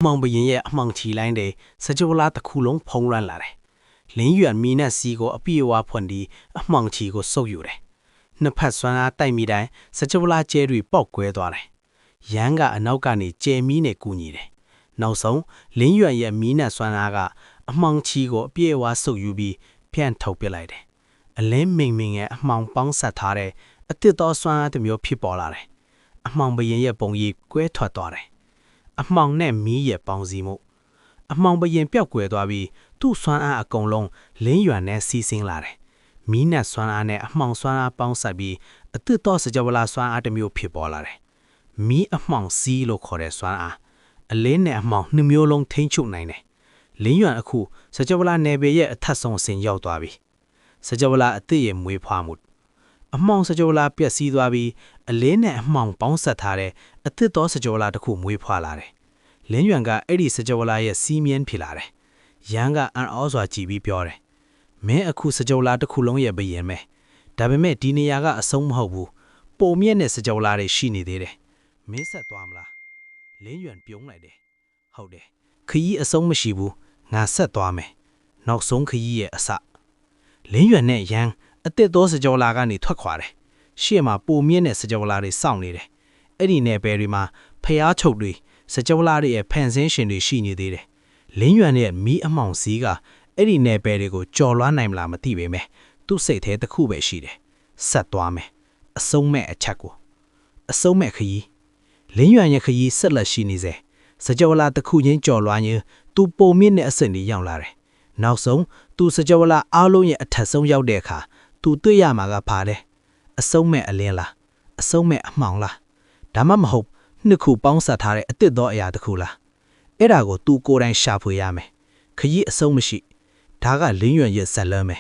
မောင်ဘရင်ရဲ့အမှောင်ချီလိုင်းတဲ့စကြဝဠာတစ်ခုလုံးဖုံးလွှမ်းလာတယ်လင်းရွံမီနဲ့စီကိုအပြည့်အဝဖွင့်ပြီးအမှောင်ချီကိုစုပ်ယူတယ်နှစ်ဖက်ဆွမ်းအားတိုက်မိတိုင်းစကြဝဠာကျဲတွေပေါက်ကွဲသွားတယ်ရန်ကအနောက်ကနေကျဲမီနဲ့ကူညီတယ်နောက်ဆုံးလင်းရွံရဲ့မီနဲ့ဆွမ်းအားကအမှောင်ချီကိုအပြည့်အဝစုပ်ယူပြီးဖြန့်ထုတ်ပစ်လိုက်တယ်အလင်းမိန်မိန်ရဲ့အမှောင်ပေါင်းဆက်ထားတဲ့အတစ်တော်ဆွမ်းအားတစ်မျိုးဖြစ်ပေါ်လာတယ်အမှောင်ဘရင်ရဲ့ပုံရိပ်ကွဲထွက်သွားတယ်အမှောင်နဲ့မီးရဲ့ပေါင်းစည်းမှုအမှောင်ဘရင်ပျောက်ကွယ်သွားပြီးသူ့ဆွမ်းအားအကုန်လုံးလင်းရွံနဲ့စီးဆင်းလာတယ်မီးနဲ့ဆွမ်းအားနဲ့အမှောင်ဆွမ်းအားပေါင်းဆက်ပြီးအတစ်တော်စကြဝဠာဆွမ်းအားတစ်မျိုးဖြစ်ပေါ်လာတယ်မီးအမှောင်စီးလို့ခေါ်တဲ့ဆွမ်းအားအလင်းနဲ့အမှောင်နှစ်မျိုးလုံးထိန်းချုပ်နိုင်တယ်လင်းရွံအခုစကြဝဠာနယ်ပယ်ရဲ့အထက်ဆုံးအဆင့်ရောက်သွားပြီစကြဝဠာအသစ်ရဲ့မွေးဖွားမှုအမှောင်စကြဝဠာပျက်စီးသွားပြီးအလင်းနဲ့အမှောင်ပေါင်းဆက်ထားတဲ့အသစ်သောစကြဝဠာတစ်ခုမွေးဖွားလာတယ်လင်းရွံကအဲ့ဒီစကြဝဠာရဲ့စီးမြန်းဖြစ်လာတယ်ရန်ကအံ့ဩစွာကြည်ပြီးပြောတယ်မင်းအခုစကြဝဠာတစ်ခုလုံးရဲ့ဘယင်ပဲဒါပေမဲ့ဒီနေရာကအဆုံးမဟုတ်ဘူးပုံမြင့်တဲ့စကြဝဠာတွေရှိနေသေးတယ်မင်းဆက်သွားမလားလင်းရွံပြုံးလိုက်တယ်ဟုတ်တယ်ခရီးအဆုံးမရှိဘူးငါဆက်သွားမယ်နောက်ဆုံးခရီးရဲ့အစလင်းရွံနဲ့ရန်အသစ်သောစကြဝဠာကနေထွက်ခွာတယ်ရှေ့မှာပုံမြင့်တဲ့စကြဝဠာတွေစောင့်နေတယ်အဲ့ဒီနယ်ပယ်တွေမှာဖျားချုပ်တွေစကြဝဠာတွေရဲ့ဖန်ဆင်းရှင်တွေရှိနေသေးတယ်လင်းရွံရဲ့မီးအမှောင်စည်းကအဲ့ဒီနယ်ပယ်တွေကိုကြော်လွှမ်းနိုင်မလားမသိပေမဲ့သူ့စိတ်ထဲတစ်ခုပဲရှိတယ်ဆက်သွားမယ်အဆုံးမဲ့အချက်ကိုအဆုံးမဲ့ခရီးလင်းရွံရဲ့ခရီးဆက်လက်ရှိနေစေစကြဝဠာတစ်ခုချင်းကြော်လွှမ်းရင်သူပုံမြင့်တဲ့အဆင့်ကြီးရောက်လာတယ်နောက်ဆုံးသူစကြဝဠာအားလုံးရဲ့အထက်ဆုံးရောက်တဲ့အခါသူတွေ့ရမှာကပါတယ်အဆုံးမဲ့အလင်းလားအဆုံးမဲ့အမှောင်လားဒါမှမဟုတ်နှစ်ခုပေါင်းဆက်ထားတဲ့အတစ်သောအရာတစ်ခုလားအဲ့ဒါကိုသူကိုယ်တိုင်ရှာဖွေရမယ်ခရီးအဆုံးမရှိဒါကလင်းရွံရဲ့ဇက်လန်းပဲ